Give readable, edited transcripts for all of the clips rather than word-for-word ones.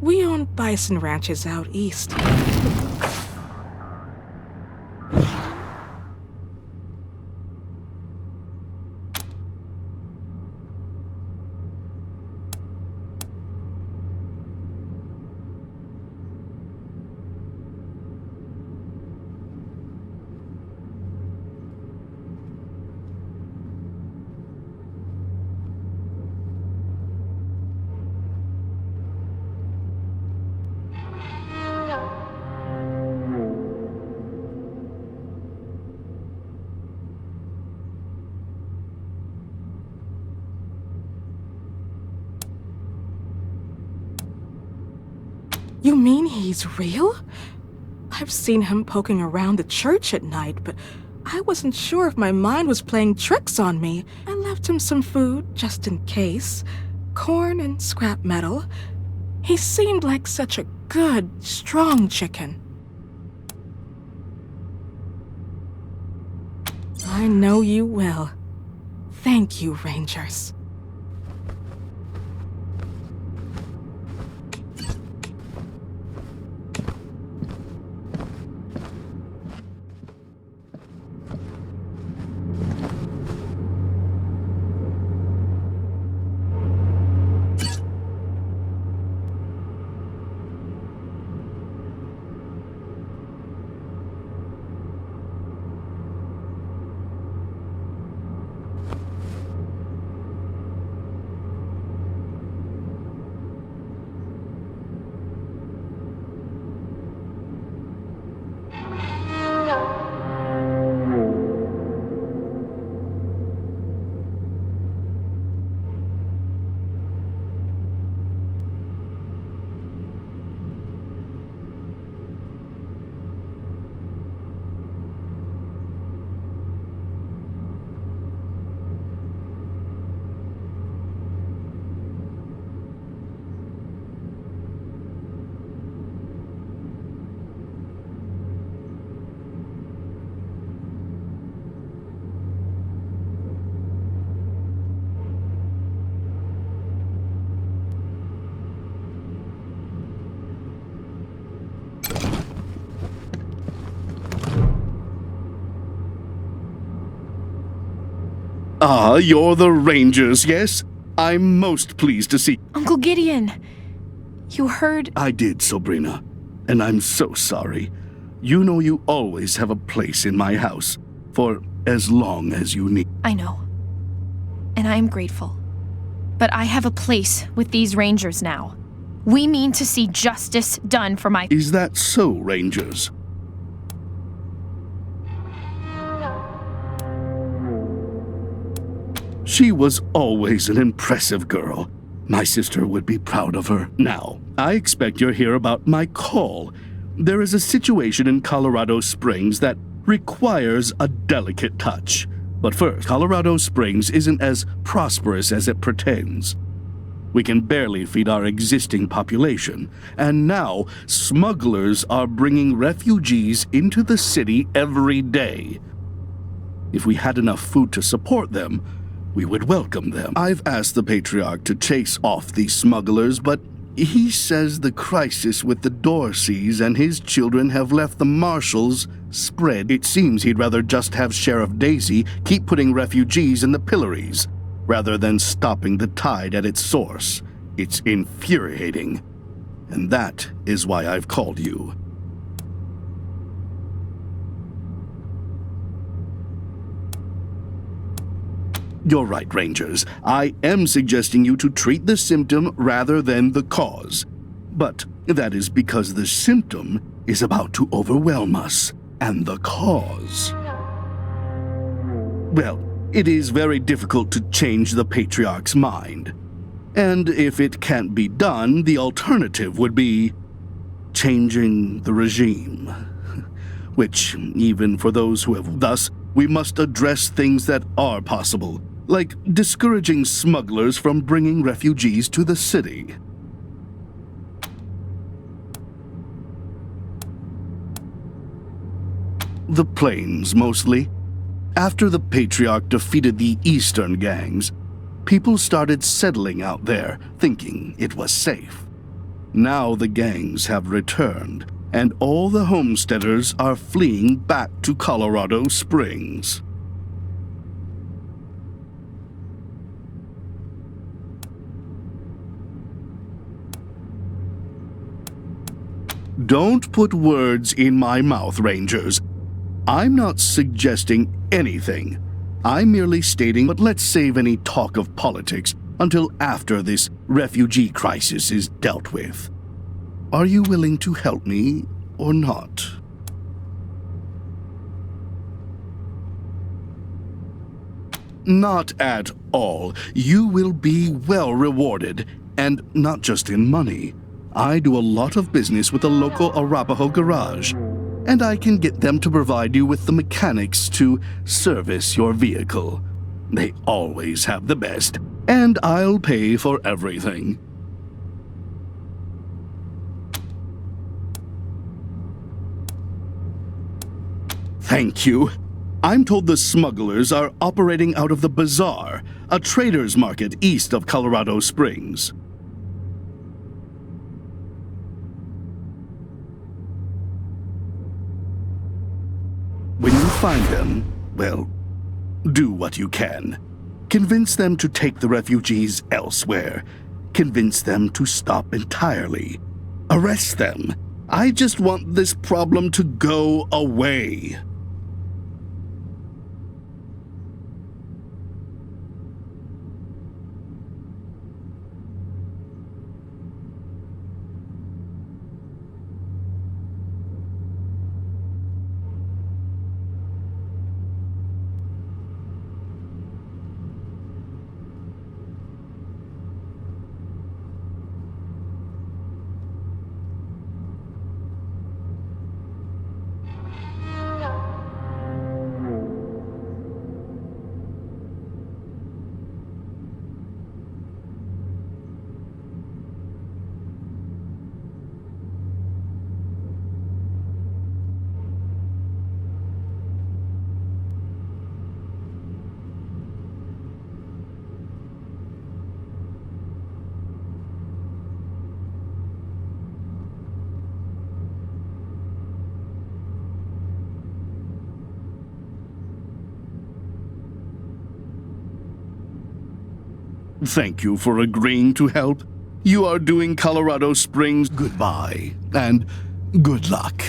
We own bison ranches out east. You mean he's real? I've seen him poking around the church at night, but I wasn't sure if my mind was playing tricks on me. I left him some food, just in case. Corn and scrap metal. He seemed like such a good, strong chicken. I know you will. Thank you, Rangers. Ah, you're the Rangers, yes? I'm most pleased to see— Uncle Gideon, you heard— I did, Sabrina, and I'm so sorry. You know you always have a place in my house, for as long as you need. I know. And I am grateful. But I have a place with these Rangers now. We mean to see justice done for my— Is that so, Rangers? She was always an impressive girl. My sister would be proud of her. Now, I expect you're here about my call. There is a situation in Colorado Springs that requires a delicate touch. But first, Colorado Springs isn't as prosperous as it pretends. We can barely feed our existing population, and now smugglers are bringing refugees into the city every day. If we had enough food to support them, we would welcome them. I've asked the Patriarch to chase off these smugglers, but he says the crisis with the Dorseys and his children have left the marshals spread. It seems he'd rather just have Sheriff Daisy keep putting refugees in the pillories, rather than stopping the tide at its source. It's infuriating. And that is why I've called you. You're right, Rangers. I am suggesting you to treat the symptom rather than the cause. But that is because the symptom is about to overwhelm us, and the cause— well, it is very difficult to change the Patriarch's mind. And if it can't be done, the alternative would be changing the regime. Which, even for those who have— thus, we must address things that are possible, like discouraging smugglers from bringing refugees to the city. The plains, mostly. After the Patriarch defeated the eastern gangs, people started settling out there, thinking it was safe. Now the gangs have returned, and all the homesteaders are fleeing back to Colorado Springs. Don't put words in my mouth, Rangers. I'm not suggesting anything. I'm merely stating, but let's save any talk of politics until after this refugee crisis is dealt with. Are you willing to help me or not? Not at all. You will be well rewarded, and not just in money. I do a lot of business with the local Arapaho garage, and I can get them to provide you with the mechanics to service your vehicle. They always have the best, and I'll pay for everything. Thank you. I'm told the smugglers are operating out of the bazaar, a trader's market east of Colorado Springs. When you find them, well, do what you can. Convince them to take the refugees elsewhere. Convince them to stop entirely. Arrest them. I just want this problem to go away. Thank you for agreeing to help. You are doing Colorado Springs goodbye, and good luck.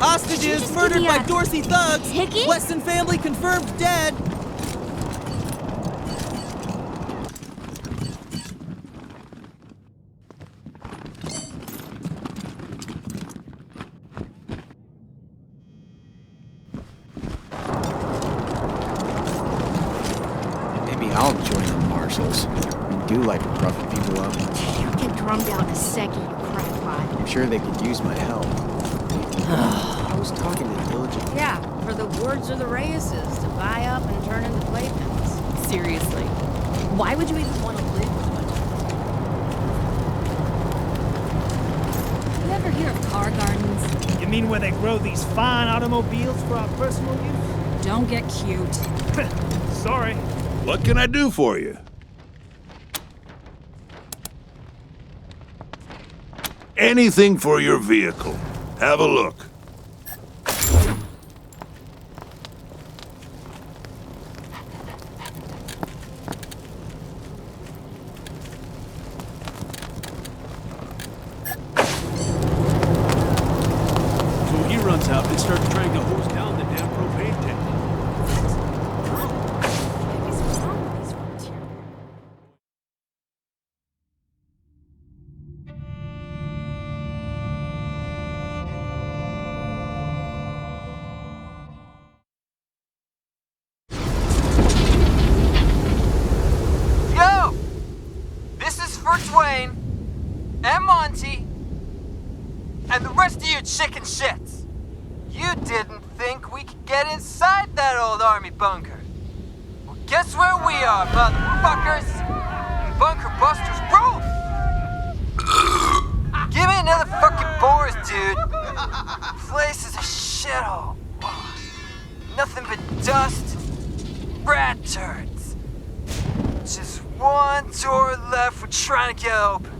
Hostages murdered by Dorsey thugs. Hickey? Weston family confirmed dead. Maybe I'll join the marshals. I do like roughing people up. You get drummed out in a second, you crackpot. I'm sure they could use my help. I was talking to Diligent. Yeah, for the words of the Reyeses, to buy up and turn into playpens. Seriously. Why would you even want to live with one? You ever hear of car gardens? You mean where they grow these fine automobiles for our personal use? Don't get cute. Sorry. What can I do for you? Anything for your vehicle. Have a look. So he runs out and starts trying to hose down the damn propane tank. Yo! This is for Dwayne, and Monty, and the rest of you chicken shits. You didn't think we could get inside that old army bunker. Well, guess where we are, motherfuckers? Bunker busters rule! Give me another fucking Boris, dude. Place is a shithole. Nothing but dust, rat turds. Just one door left we're trying to get open.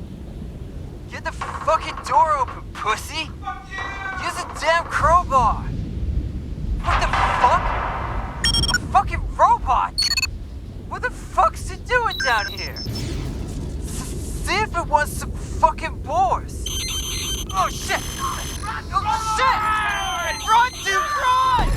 Get the fucking door open, pussy! Use a damn crowbar! What the fuck? A fucking robot! What the fuck's it doing down here? See if it wants some fucking boars! Oh shit! Oh shit! Run, dude, run!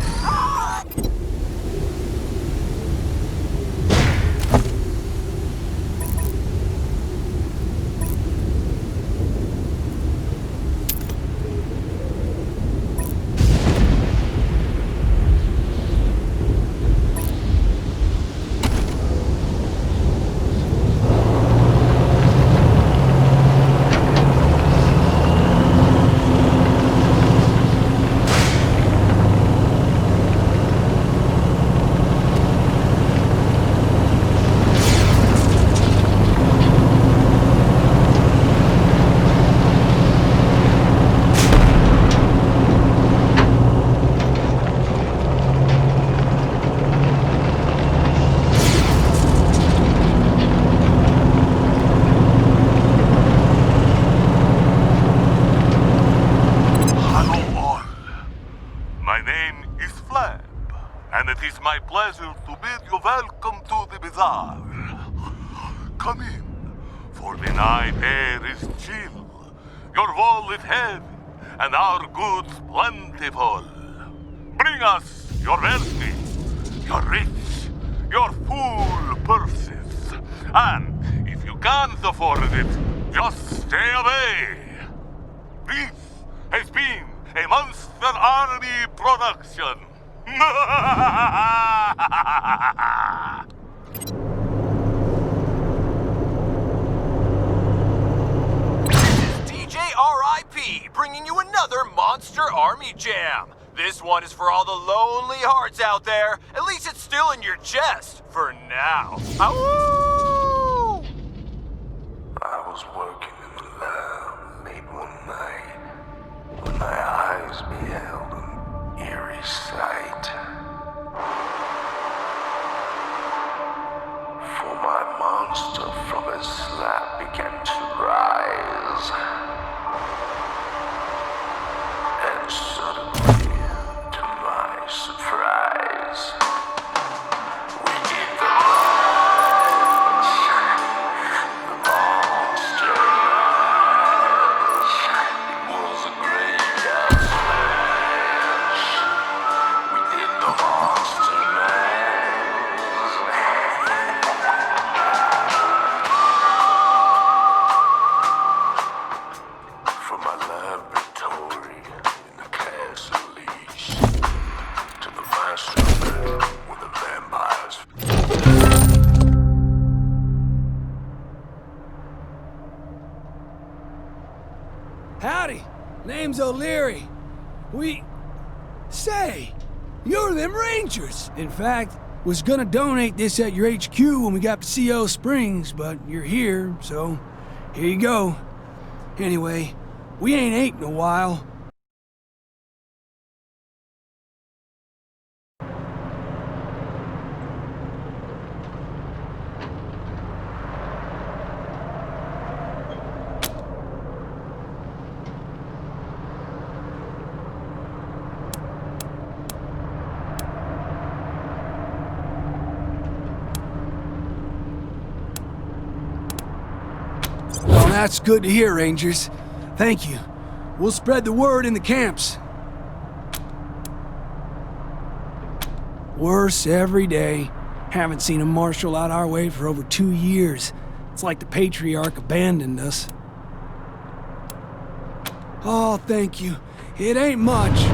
my pleasure to bid you welcome to the bazaar. Come in, for the night air is chill, your wallet heavy, and our goods plentiful. Bring us your wealthy, your rich, your full purses, and if you can't afford it, just stay away. This has been a Monster Army production. DJ R.I.P. bringing you another Monster Army Jam. This one is for all the lonely hearts out there. At least it's still in your chest, for now. Ow! I was working in the lab late one night when my eyes beheld an eerie sight. For my monster from his slab began to rise. And suddenly, to my surprise, we did the lunge. The monster From my laboratory in the castle leash to the master bed with the vampires. Howdy, name's O'Leary. Say, you're them Rangers. In fact, was gonna donate this at your HQ when we got to CO Springs, but you're here, so here you go. Anyway, we ain't ate in a while. Well, that's good to hear, Rangers. Thank you. We'll spread the word in the camps. Worse every day. Haven't seen a marshal out our way for over 2 years. It's like the Patriarch abandoned us. Oh, thank you. It ain't much.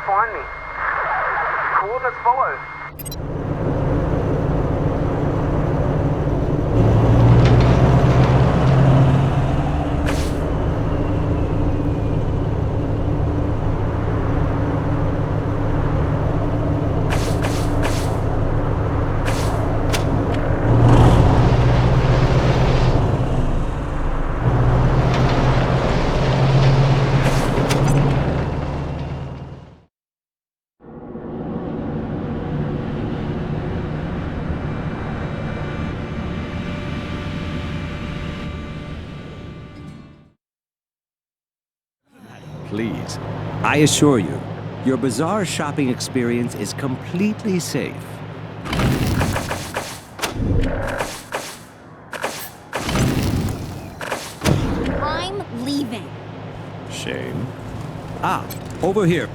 Find me. Coordinates follow. Please, I assure you, your bizarre shopping experience is completely safe. I'm leaving. Shame. Ah, over here.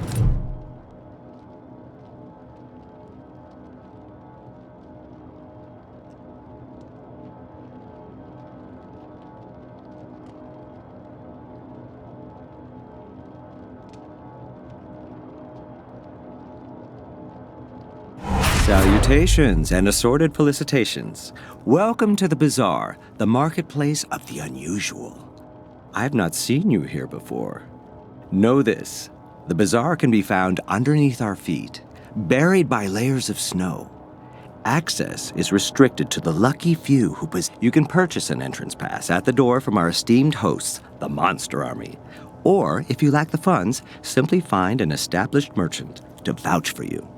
Salutations and assorted felicitations. Welcome to the Bazaar, the marketplace of the unusual. I've not seen you here before. Know this, the Bazaar can be found underneath our feet, buried by layers of snow. Access is restricted to the lucky few who possess. You can purchase an entrance pass at the door from our esteemed hosts, the Monster Army. Or, if you lack the funds, simply find an established merchant to vouch for you.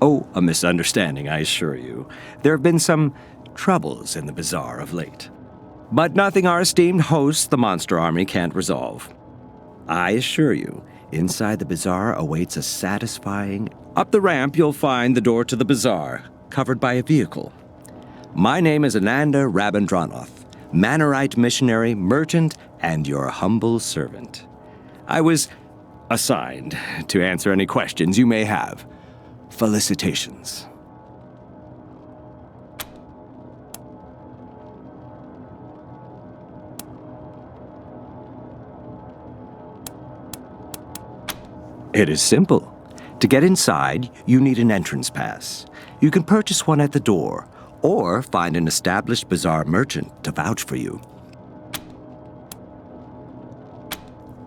Oh, a misunderstanding, I assure you. There have been some troubles in the Bazaar of late. But nothing our esteemed hosts, the Monster Army, can't resolve. I assure you, inside the Bazaar awaits a satisfying... Up the ramp, you'll find the door to the Bazaar, covered by a vehicle. My name is Ananda Rabindranath, Manorite missionary, merchant, and your humble servant. I was assigned to answer any questions you may have. Felicitations. It is simple. To get inside, you need an entrance pass. You can purchase one at the door, or find an established Bazaar merchant to vouch for you.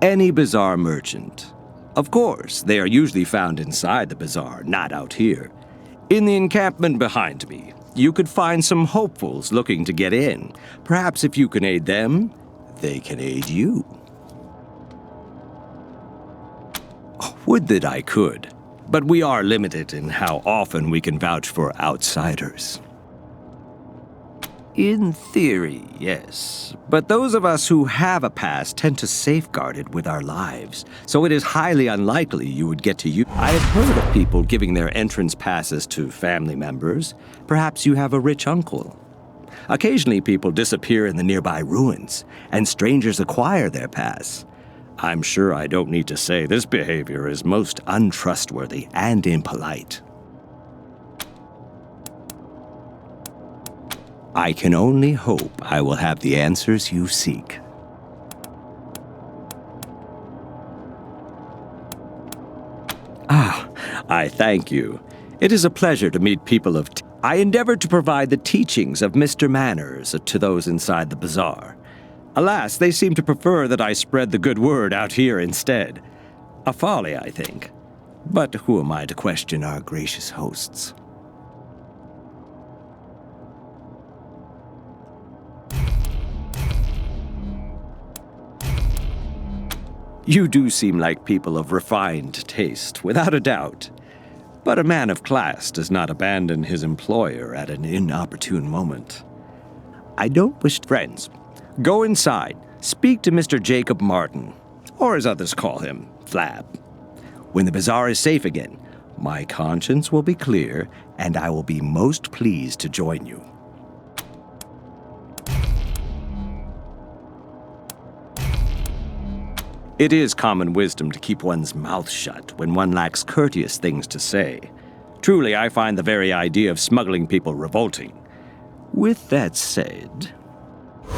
Any Bazaar merchant. Of course, they are usually found inside the Bazaar, not out here. In the encampment behind me, you could find some hopefuls looking to get in. Perhaps if you can aid them, they can aid you. Would that I could, but we are limited in how often we can vouch for outsiders. In theory, yes. But those of us who have a pass tend to safeguard it with our lives, so it is highly unlikely you would get to use. I have heard of people giving their entrance passes to family members. Perhaps you have a rich uncle. Occasionally people disappear in the nearby ruins, and strangers acquire their pass. I'm sure I don't need to say this behavior is most untrustworthy and impolite. I can only hope I will have the answers you seek. I thank you. It is a pleasure to meet people of... I endeavor to provide the teachings of Mr. Manners to those inside the Bazaar. Alas, they seem to prefer that I spread the good word out here instead. A folly, I think. But who am I to question our gracious hosts? You do seem like people of refined taste, without a doubt. But a man of class does not abandon his employer at an inopportune moment. I don't wish friends. Go inside, speak to Mr. Jacob Martin, or as others call him, Flab. When the Bazaar is safe again, my conscience will be clear, and I will be most pleased to join you. It is common wisdom to keep one's mouth shut when one lacks courteous things to say. Truly, I find the very idea of smuggling people revolting. With that said,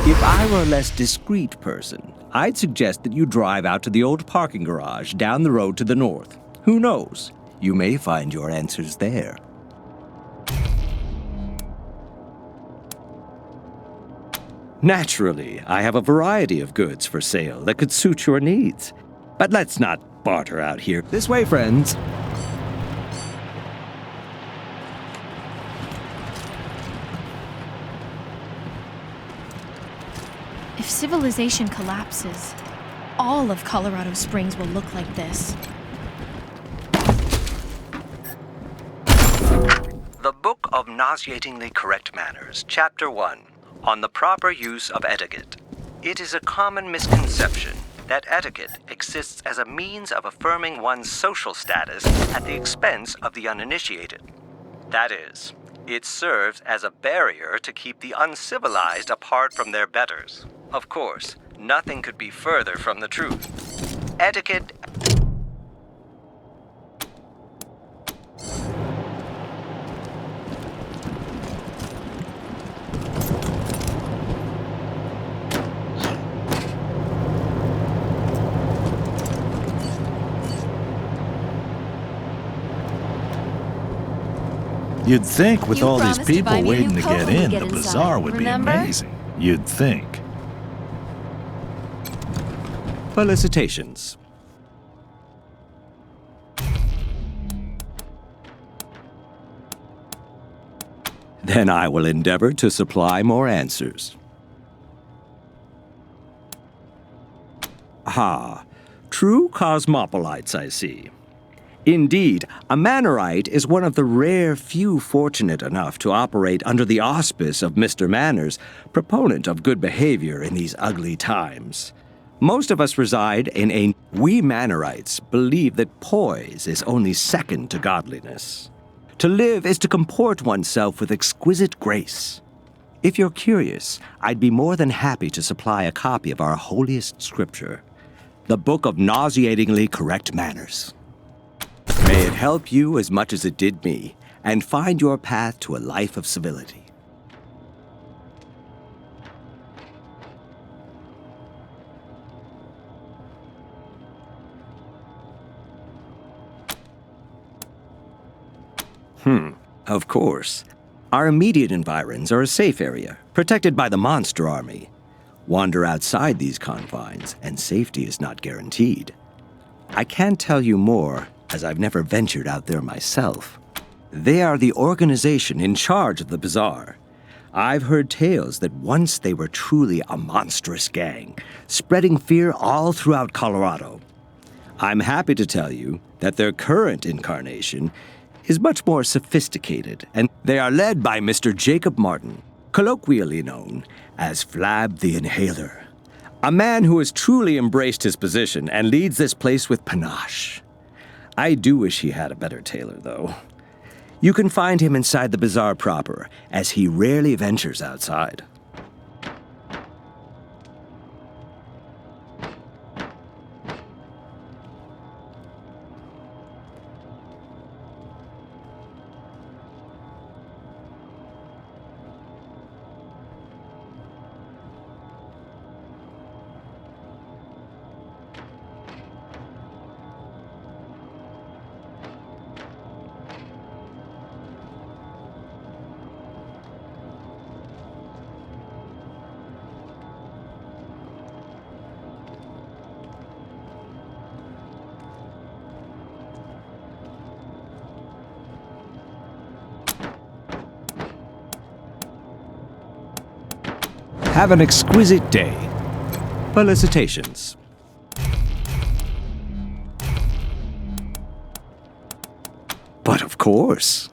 if I were a less discreet person, I'd suggest that you drive out to the old parking garage down the road to the north. Who knows? You may find your answers there. Naturally, I have a variety of goods for sale that could suit your needs. But let's not barter out here. This way, friends. If civilization collapses, all of Colorado Springs will look like this. The Book of Nauseatingly Correct Manners, Chapter 1. On the proper use of etiquette. It is a common misconception that etiquette exists as a means of affirming one's social status at the expense of the uninitiated. That is, it serves as a barrier to keep the uncivilized apart from their betters. Of course, nothing could be further from the truth. Etiquette... You'd think with You all these promised to buy people me a waiting new to coat get when we in, get the inside, bazaar would remember? be amazing. You'd think. Felicitations. Then I will endeavor to supply more answers. Ah, true cosmopolites, I see. Indeed, a Mannerite is one of the rare few fortunate enough to operate under the auspice of Mr. Manners, proponent of good behavior in these ugly times. Most of us reside in a... We Mannerites believe that poise is only second to godliness. To live is to comport oneself with exquisite grace. If you're curious, I'd be more than happy to supply a copy of our holiest scripture, the Book of Nauseatingly Correct Manners. May it help you as much as it did me, and find your path to a life of civility. Of course. Our immediate environs are a safe area, protected by the Monster Army. Wander outside these confines, and safety is not guaranteed. I can't tell you more, as I've never ventured out there myself. They are the organization in charge of the bazaar. I've heard tales that once they were truly a monstrous gang, spreading fear all throughout Colorado. I'm happy to tell you that their current incarnation is much more sophisticated, and they are led by Mr. Jacob Martin, colloquially known as Flab the Inhaler, a man who has truly embraced his position and leads this place with panache. I do wish he had a better tailor, though. You can find him inside the bazaar proper, as he rarely ventures outside. Have an exquisite day. Felicitations. But of course.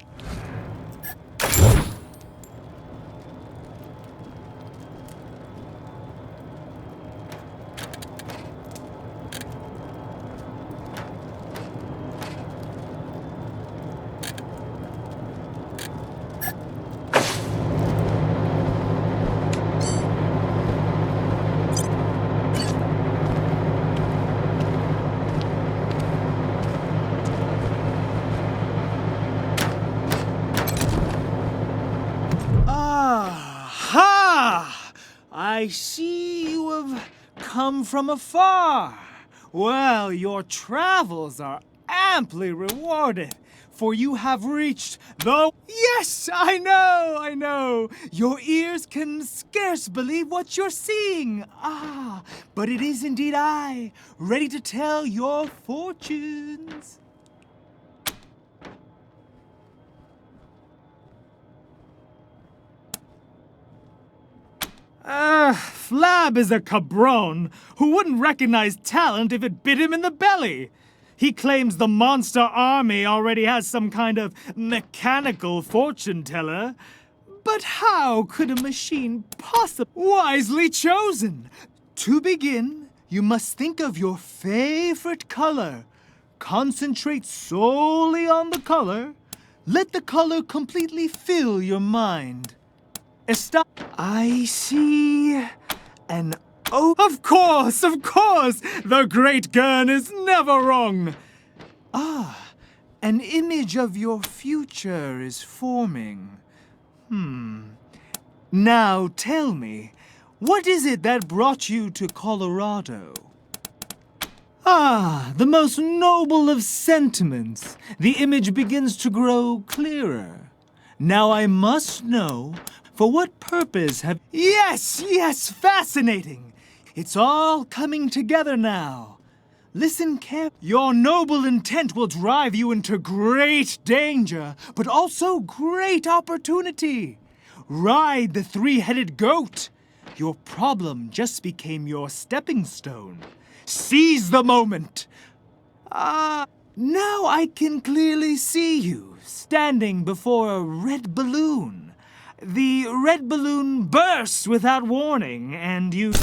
I see you have come from afar. Well, your travels are amply rewarded, for you have reached the... Yes, I know. Your ears can scarce believe what you're seeing. Ah, but it is indeed I, ready to tell your fortunes. Flab is a cabron who wouldn't recognize talent if it bit him in the belly. He claims the Monster Army already has some kind of mechanical fortune teller. But how could a machine possibly... Wisely chosen! To begin, you must think of your favorite color. Concentrate solely on the color. Let the color completely fill your mind. I see an... Oh, of course! The great Gurn is never wrong! Ah, an image of your future is forming. Now tell me, what is it that brought you to Colorado? Ah, the most noble of sentiments. The image begins to grow clearer. Now I must know, for what purpose have... Yes, fascinating! It's all coming together now. Listen carefully. Your noble intent will drive you into great danger, but also great opportunity. Ride the three-headed goat. Your problem just became your stepping stone. Seize the moment. Now I can clearly see you, standing before a red balloon. The red balloon bursts without warning, and you...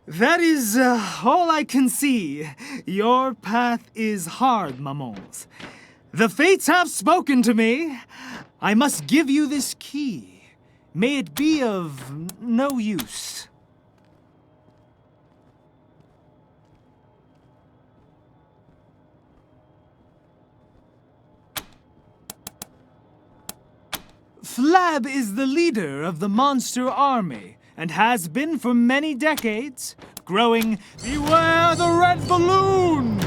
That is all I can see. Your path is hard, mamons. The fates have spoken to me. I must give you this key. May it be of no use. Flab is the leader of the monster army, and has been for many decades, growing Beware the Red Balloon!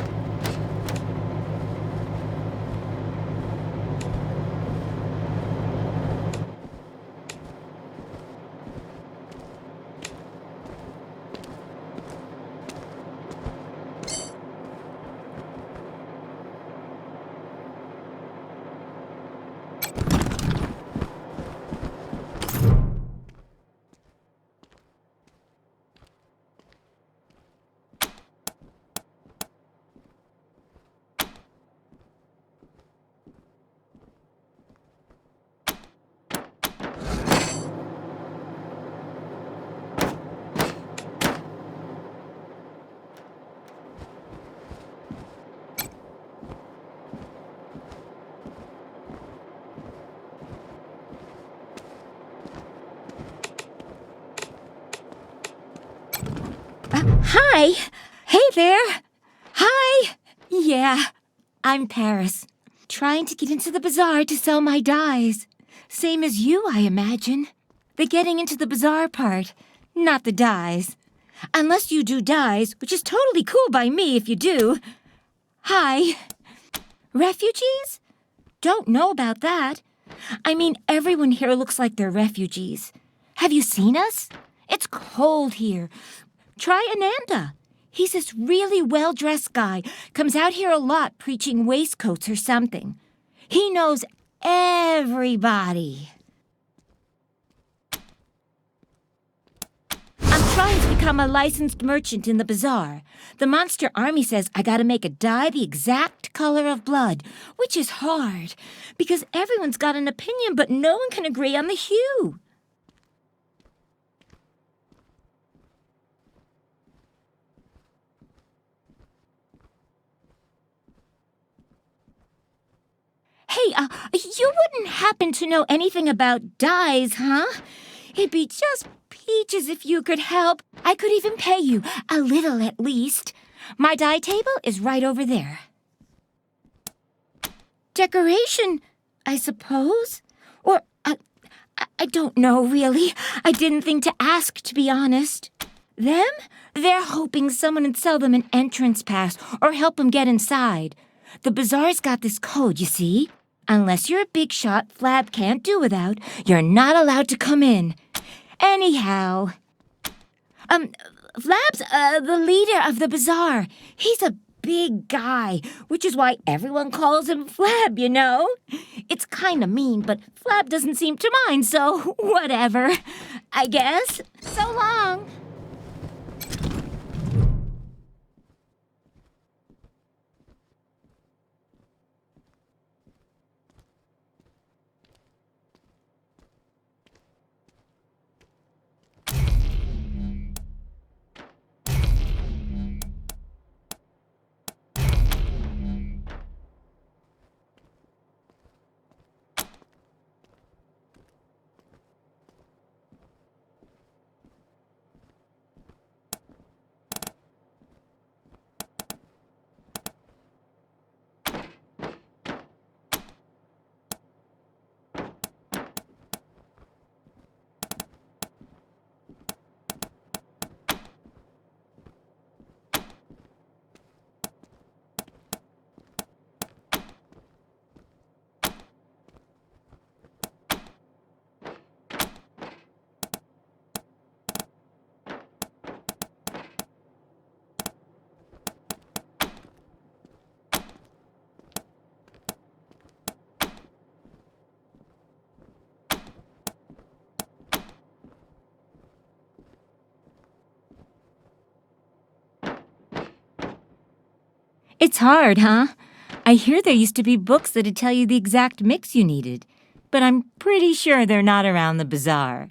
Hi! Hey there! Hi! Yeah, I'm Paris. Trying to get into the bazaar to sell my dyes. Same as you, I imagine. The getting into the bazaar part, not the dyes. Unless you do dyes, which is totally cool by me if you do. Hi. Refugees? Don't know about that. I mean, everyone here looks like they're refugees. Have you seen us? It's cold here. Try Ananda. He's this really well-dressed guy. Comes out here a lot preaching waistcoats or something. He knows everybody. I'm trying to become a licensed merchant in the bazaar. The monster army says I gotta make a dye the exact color of blood, which is hard, because everyone's got an opinion, but no one can agree on the hue. Hey, you wouldn't happen to know anything about dyes, huh? It'd be just peaches if you could help. I could even pay you, a little at least. My dye table is right over there. Decoration, I suppose? Or, I don't know, really. I didn't think to ask, to be honest. Them? They're hoping someone would sell them an entrance pass or help them get inside. The bazaar's got this code, you see? Unless you're a big shot Flab can't do without, you're not allowed to come in. Anyhow, Flab's the leader of the bazaar. He's a big guy, which is why everyone calls him Flab, you know? It's kinda mean, but Flab doesn't seem to mind, so whatever, I guess. So long. It's hard, huh? I hear there used to be books that'd tell you the exact mix you needed, but I'm pretty sure they're not around the bazaar.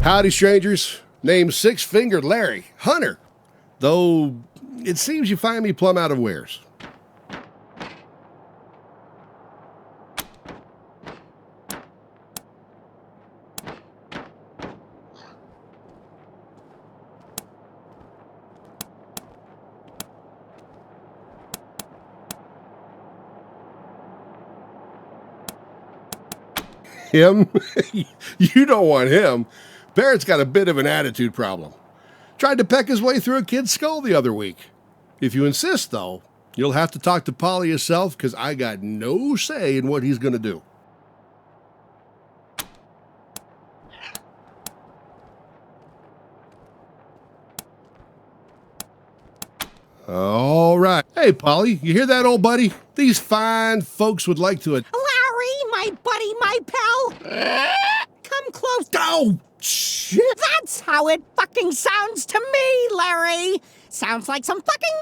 Howdy, strangers. Name's Six-Fingered Larry, Hunter. Though, it seems you find me plumb out of wares. Him? You don't want him. Barrett's got a bit of an attitude problem. Tried to peck his way through a kid's skull the other week. If you insist, though, you'll have to talk to Polly yourself, because I got no say in what he's going to do. All right. Hey, Polly, you hear that, old buddy? These fine folks would like to... Larry, my buddy, my pal. Come close. Oh, shit. That's how it fucking sounds to me, Larry. Sounds like some fucking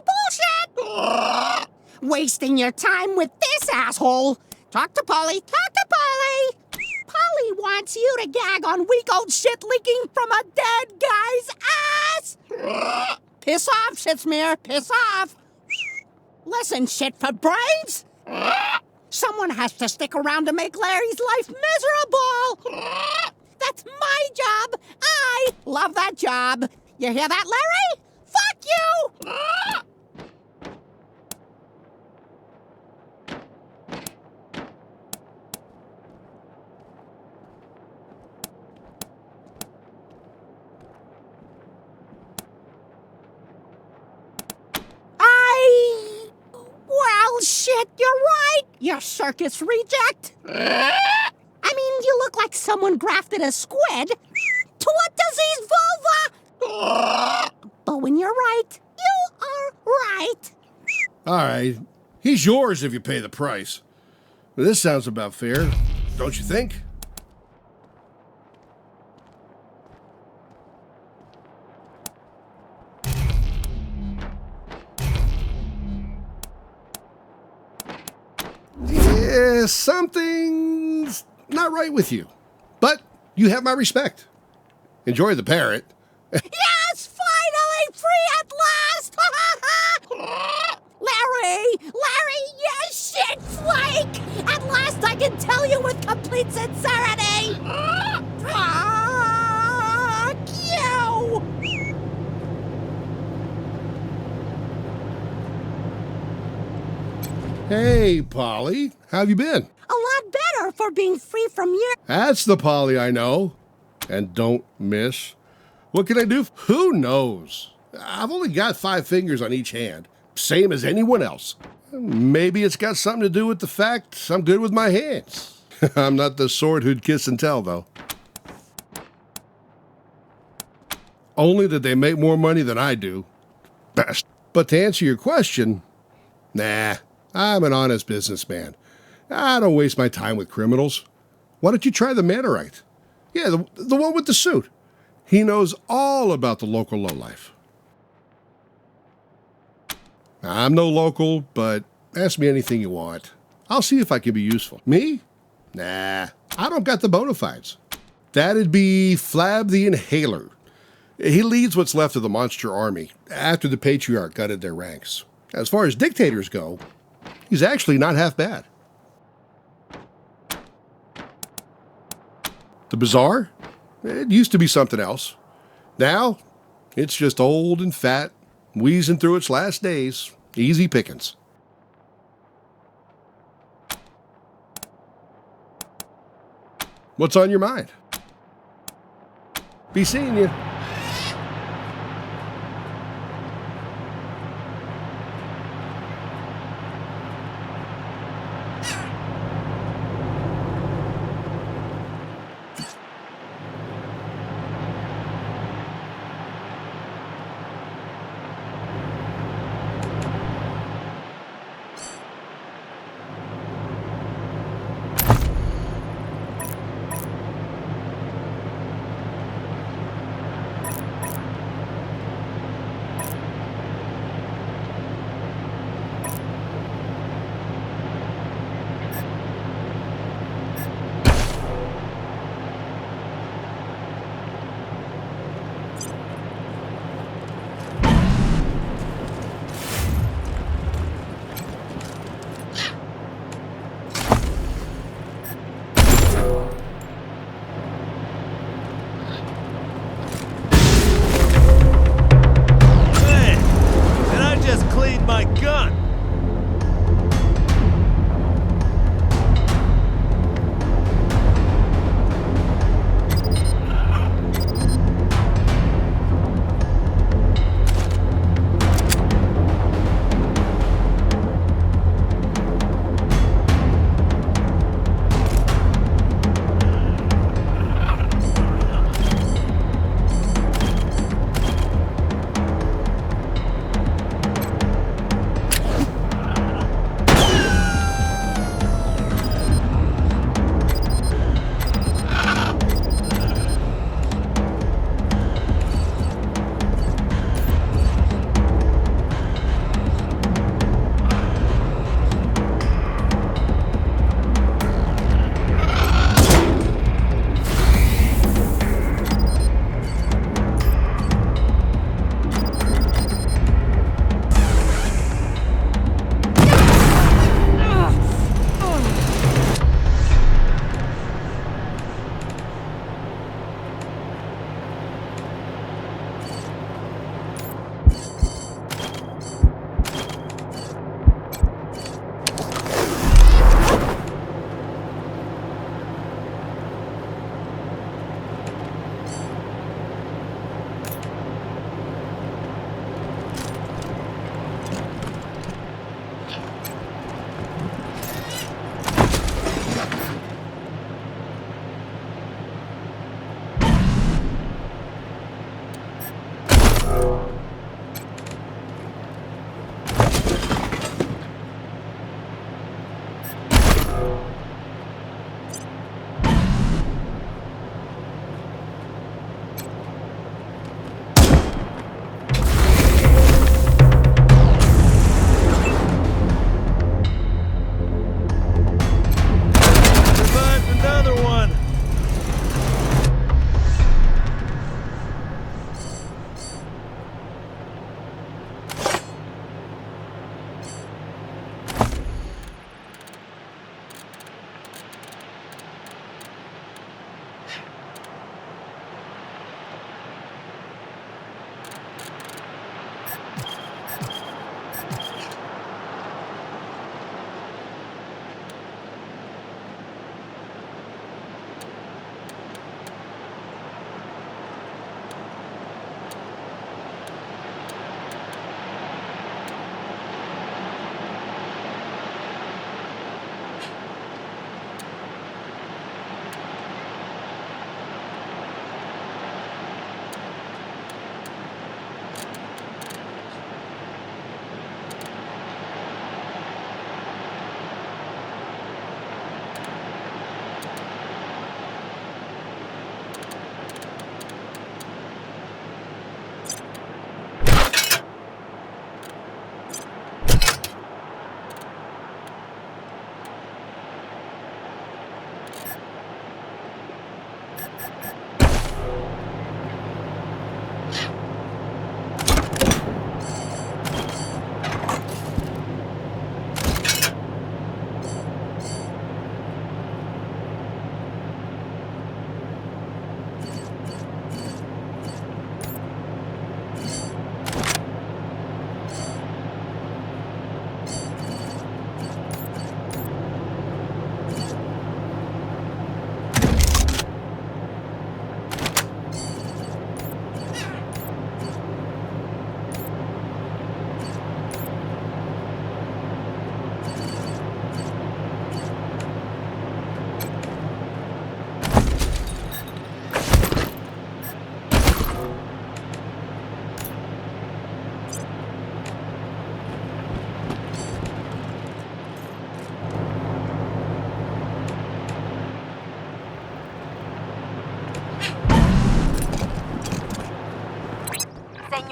bullshit. Wasting your time with this asshole. Talk to Polly. Talk to Polly. Polly wants you to gag on weak old shit leaking from a dead guy's ass. Piss off, Shitsmear. Piss off. Listen, shit for brains. Someone has to stick around to make Larry's life miserable. That's my job. I love that job. You hear that, Larry? Fuck you! Well, shit, you're right, you circus reject. I mean, you look like someone grafted a squid to a diseased vulva. But when you're right, you are right. All right. He's yours if you pay the price. This sounds about fair, don't you think? Yeah, something's not right with you. But you have my respect. Enjoy the parrot. Yes, finally free at last! Larry, you shit flake! At last I can tell you with complete sincerity! Fuck you! Hey, Polly, how have you been? A lot better for being free from your... That's the Polly I know. And don't miss. What can I do? Who knows? I've only got 5 fingers on each hand. Same as anyone else. Maybe it's got something to do with the fact I'm good with my hands. I'm not the sort who'd kiss and tell, though. Only that they make more money than I do. Best. But to answer your question, nah, I'm an honest businessman. I don't waste my time with criminals. Why don't you try the Mannerite? Yeah, the one with the suit. He knows all about the local lowlife. I'm no local, but ask me anything you want. I'll see if I can be useful. Me? Nah, I don't got the bona fides. That'd be Flab the Inhaler. He leads what's left of the monster army after the patriarch gutted their ranks. As far as dictators go, he's actually not half bad. The bazaar? It used to be something else. Now, it's just old and fat, wheezing through its last days. Easy pickings. What's on your mind? Be seeing you.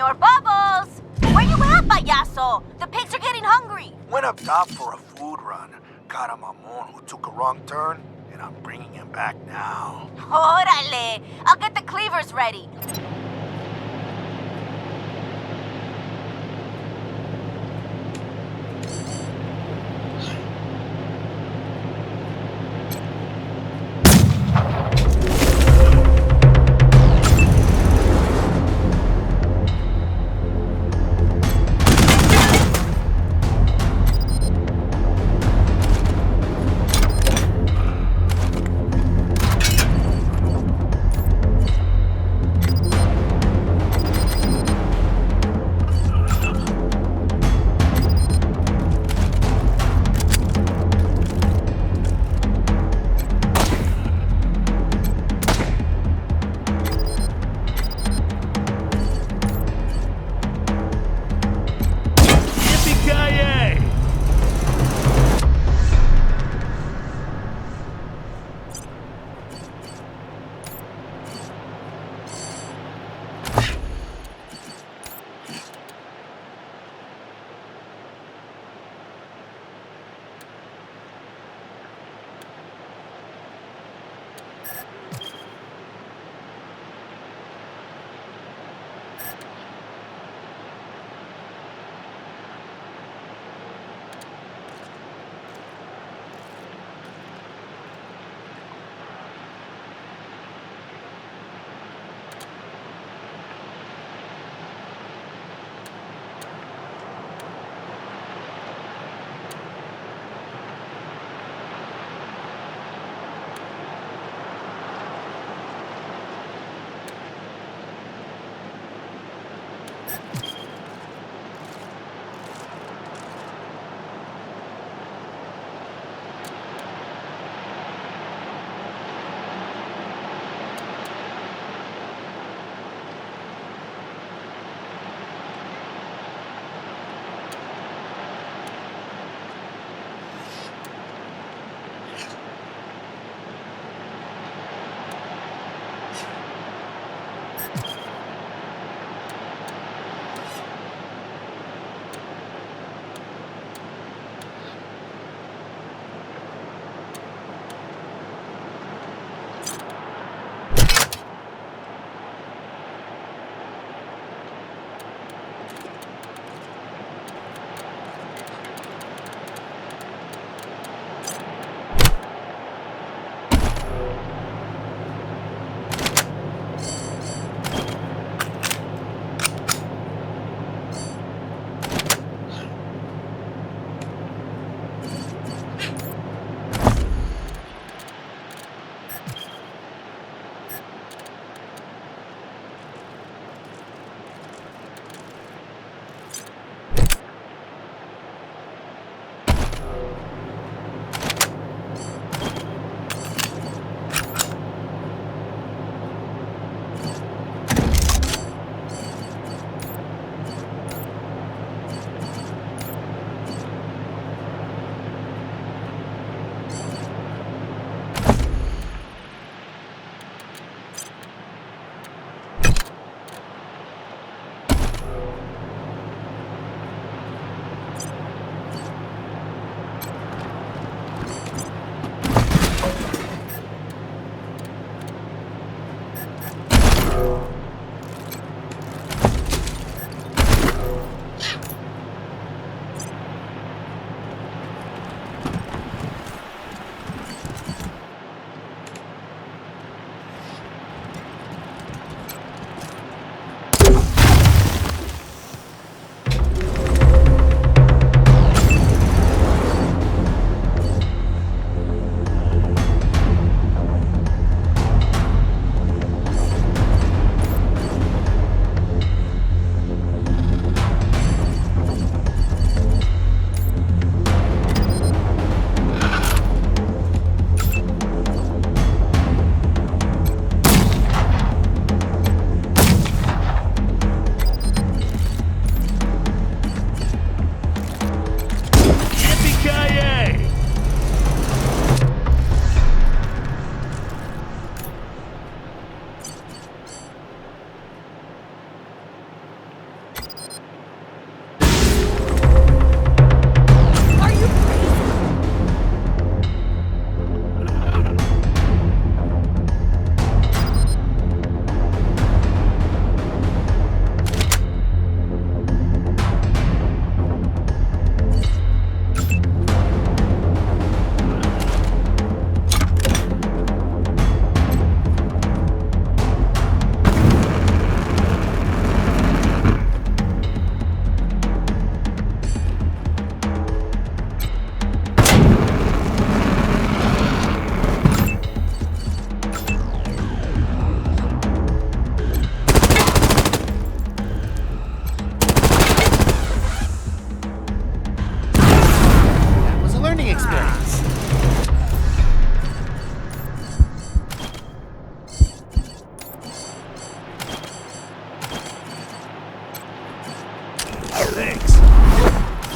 Senor Bubbles! Where you at, payaso? The pigs are getting hungry. Went up top for a food run. Caught a mamon who took a wrong turn, and I'm bringing him back now. Órale! I'll get the cleavers ready.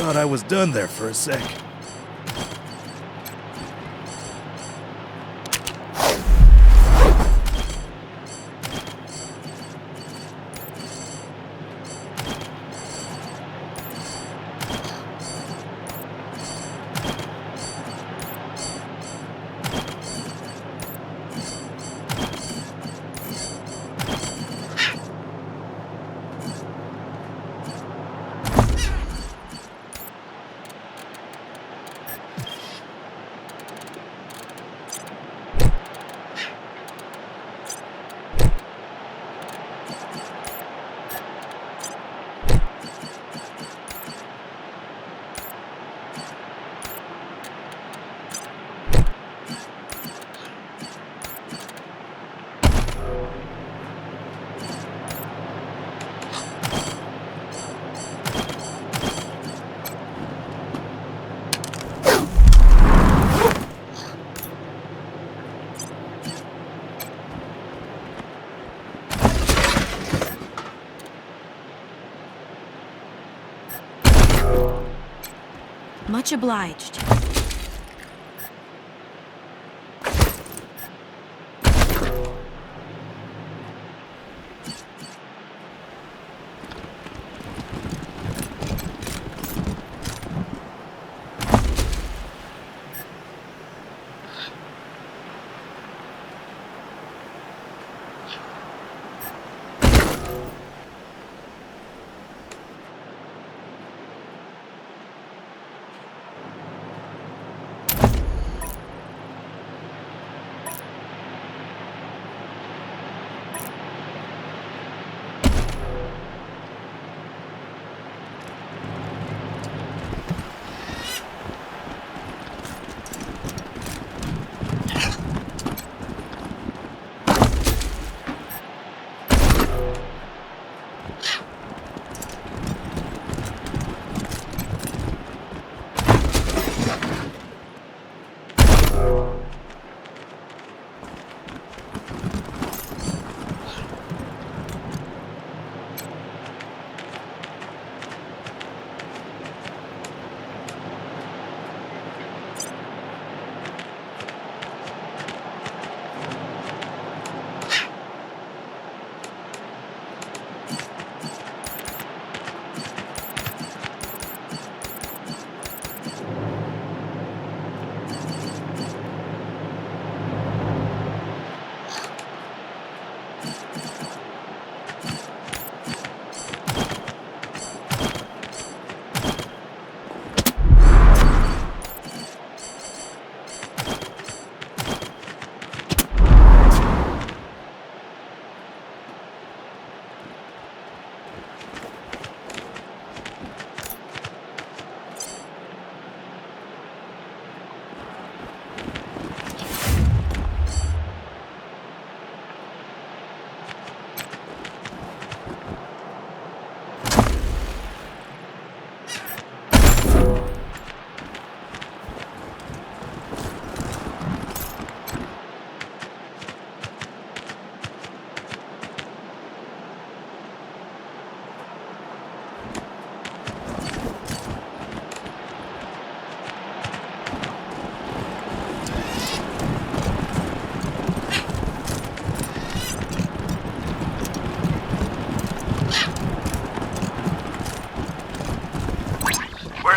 Thought I was done there for a sec. Much obliged.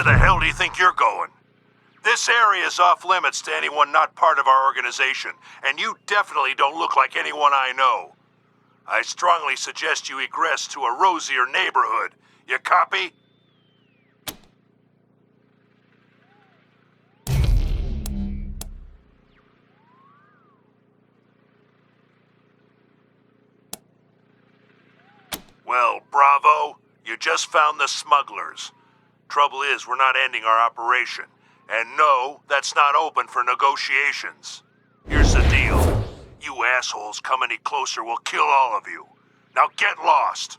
Where the hell do you think you're going? This area is off limits to anyone not part of our organization, and you definitely don't look like anyone I know. I strongly suggest you egress to a rosier neighborhood. You copy? Well, bravo. You just found the smugglers. Trouble is, we're not ending our operation. And no, that's not open for negotiations. Here's the deal. You assholes come any closer, we'll kill all of you. Now get lost!